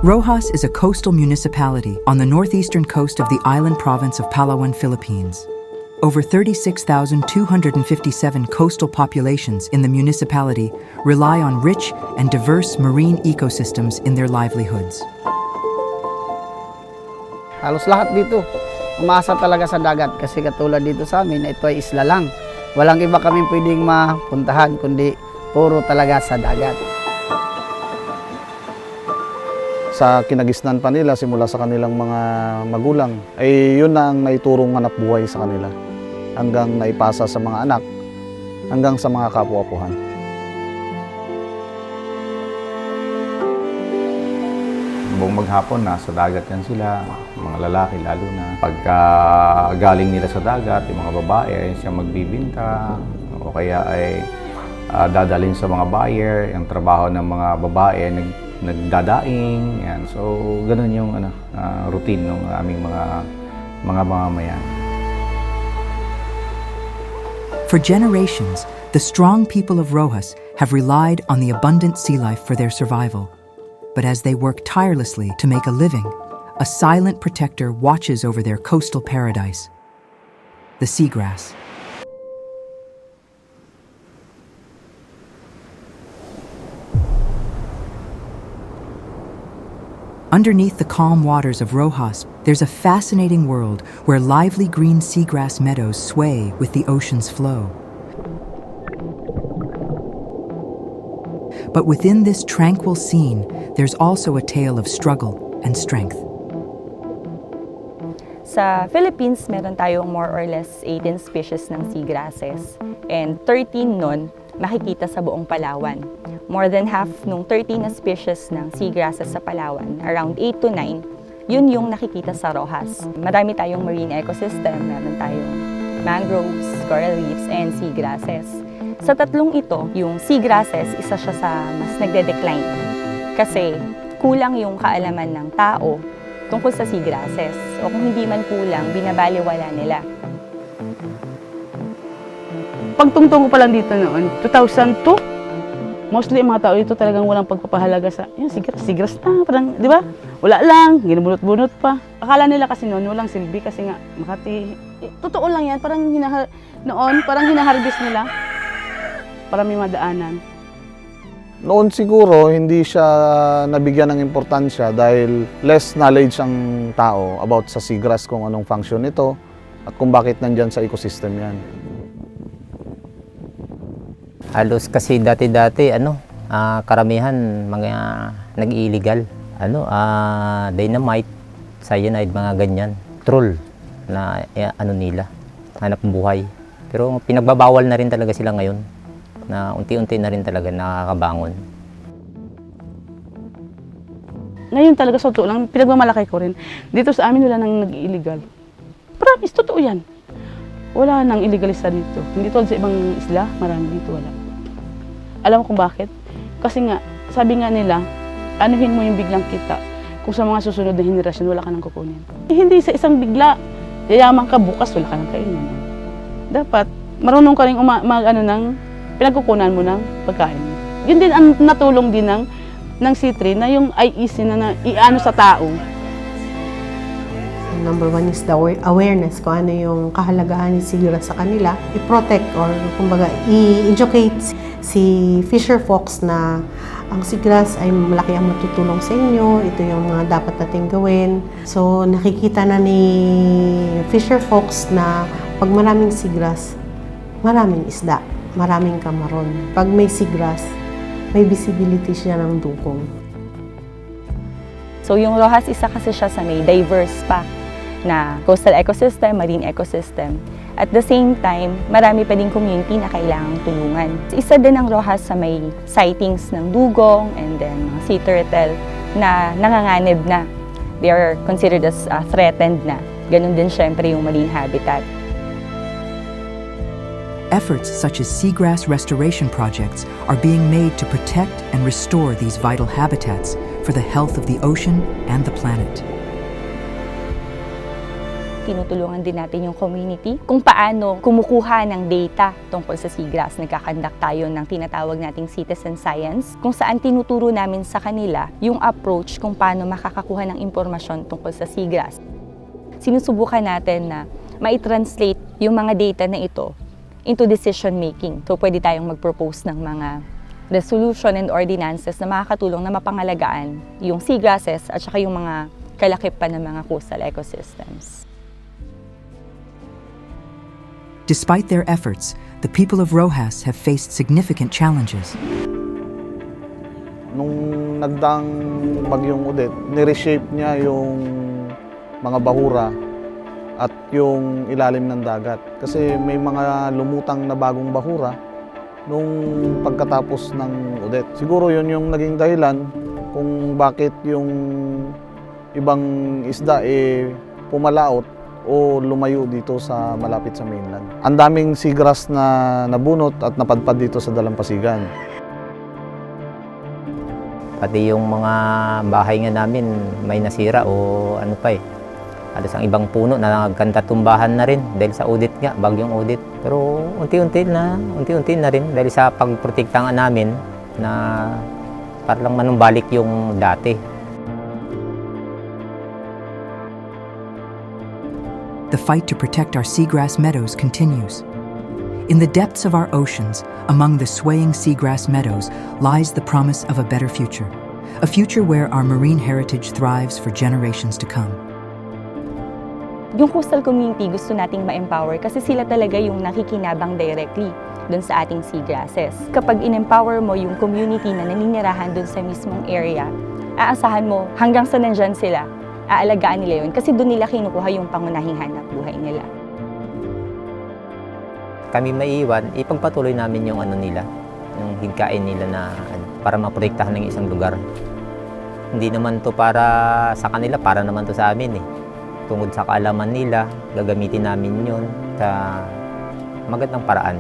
Roxas is a coastal municipality on the northeastern coast of the island province of Palawan, Philippines. Over 36,257 coastal populations in the municipality rely on rich and diverse marine ecosystems in their livelihoods. Halos lahat dito, umasa talaga sa dagat kasi katulad dito sa amin, ito ay isla lang. Walang iba kami pwedeng mapuntahan kundi puro talaga sa dagat. Sa kinagisnan pa nila simula sa kanilang mga magulang, ay yun na ang naiturong hanap buhay sa kanila hanggang naipasa sa mga anak, hanggang sa mga kapwa-apuhan. Buong maghapon nasa dagat yan sila, mga lalaki lalo na. Pagka galing nila sa dagat, yung mga babae ay siya magbibinta o kaya ay dadalhin sa mga buyer. Yung trabaho ng mga babae ay nagdadaing. Yan. So, ganun yung routine ng aming mga mamamayan. For generations, the strong people of Roxas have relied on the abundant sea life for their survival. But as they work tirelessly to make a living, a silent protector watches over their coastal paradise, the seagrass. Underneath the calm waters of Roxas, there's a fascinating world where lively green seagrass meadows sway with the ocean's flow. But within this tranquil scene, there's also a tale of struggle and strength. Sa Philippines, meron tayong more or less 18 species ng seagrasses and 13 nun makikita sa buong Palawan. More than half nung 13 na species ng seagrasses sa Palawan, around 8 to 9, yun yung nakikita sa Roxas. Marami tayong marine ecosystem, meron tayong mangroves, coral reefs, and seagrasses. Sa tatlong ito, yung seagrasses, isa siya sa mas nagde-decline. Kasi kulang yung kaalaman ng tao tungkol sa seagrasses. O kung hindi man kulang, binabaliwala nila. Pagtungtong ko pa lang dito noon, 2002, mostly mga tao dito talagang walang pagpapahalaga sa, yan, seagrass na, parang, di ba? Wala lang, ginubunot-bunot pa. Akala nila kasi noon, walang silbi kasi nga, Makati, totoo lang yan, parang parang hinaharbis nila para may madaanan. Noon siguro, hindi siya nabigyan ng importansya dahil less knowledge ang tao about sa seagrass, kung anong function nito at kung bakit nandyan sa ecosystem yan. Halos kasi dati-dati, karamihan mga nag-illegal. Dynamite, cyanide, mga ganyan. Troll na nila, hanap buhay. Pero pinagbabawal na rin talaga sila ngayon na unti-unti na rin talaga nakakabangon. Ngayon talaga sa totoo lang, pinagmamalaki ko rin. Dito sa amin wala nang nag-illegal. Promise, totoo yan. Wala nang illegalista dito. Hindi tulad sa ibang isla, marami dito wala. Alam mo kung bakit? Kasi nga, sabi nga nila, anuhin mo yung biglang kita. Kung sa mga susunod na henerasyon, wala ka nang kukunin. Hindi sa isang bigla, yayaman ka bukas, wala ka nang kainin. Dapat, marunong ka rin pinagkukunan mo ng pagkain. Yun din ang natulong din ng C3 na yung IEC na iano sa tao. Number one is the awareness kung ano yung kahalagahan ni seagrass sa kanila. I-protect or kumbaga i-educate si Fisher Fox na ang seagrass ay malaki ang matutulong sa inyo. Ito yung mga dapat nating gawin. So nakikita na ni Fisher Fox na pag maraming seagrass, maraming isda, maraming kamaron. Pag may seagrass, may visibility siya ng dukong. So yung Roxas, isa kasi siya sa may diverse pa na coastal ecosystem, marine ecosystem. At the same time, marami pa din community na kailangang tulungan. Isa din ang Roxas sa may sightings ng dugong and then mga sea turtle na nanganganib na. They are considered as threatened na. Ganun din syempre yung marine habitat. Efforts such as seagrass restoration projects are being made to protect and restore these vital habitats for the health of the ocean and the planet. tinutulungan din natin yung community kung paano kumukuha ng data tungkol sa seagrass. Nagkakandak tayo ng tinatawag nating citizen science, kung saan tinuturo namin sa kanila yung approach kung paano makakakuha ng impormasyon tungkol sa seagrass. Sinusubukan natin na mai-translate yung mga data na ito into decision making. So pwede tayong mag-propose ng mga resolution and ordinances na makakatulong na mapangalagaan yung seagrasses at saka yung mga kalakip pa ng mga coastal ecosystems. Despite their efforts, the people of Rojas have faced significant challenges. Nung nagdaang bagyong Odette, nireshape niya yung mga bahura at yung ilalim ng dagat. Kasi may mga lumutang na bagong bahura nung pagkatapos ng Odette. Siguro yun yung naging dahilan kung bakit yung ibang isda pumalaot o lumayo dito sa malapit sa mainland. Ang daming seagrass na nabunot at napadpad dito sa Dalampasigan. Pati yung mga bahay nga namin may nasira o ano pa Halos ang ibang puno na nagkantatumbahan na rin dahil sa Odette nga, bagyong Odette. Pero unti-unti na rin dahil sa pagprotekta nga namin na para lang manumbalik yung dati. The fight to protect our seagrass meadows continues. In the depths of our oceans, among the swaying seagrass meadows, lies the promise of a better future. A future where our marine heritage thrives for generations to come. Yung coastal community gusto nating ma-empower kasi sila talaga yung nakikinabang directly dun sa ating seagrasses. Kapag in-empower mo yung community na naninirahan dun sa mismong area, aasahan mo hanggang sa nandyan sila, aalagaan nila yun kasi dun nila kinukuha yung pangunahing hanap buhay nila. Kami maiiwan, ipagpatuloy namin yung ano nila, yung higkain nila na para maprotektahan ng isang lugar. Hindi naman to para sa kanila, para naman to sa amin Tungkol sa kaalaman nila, gagamitin namin yun sa magandang paraan.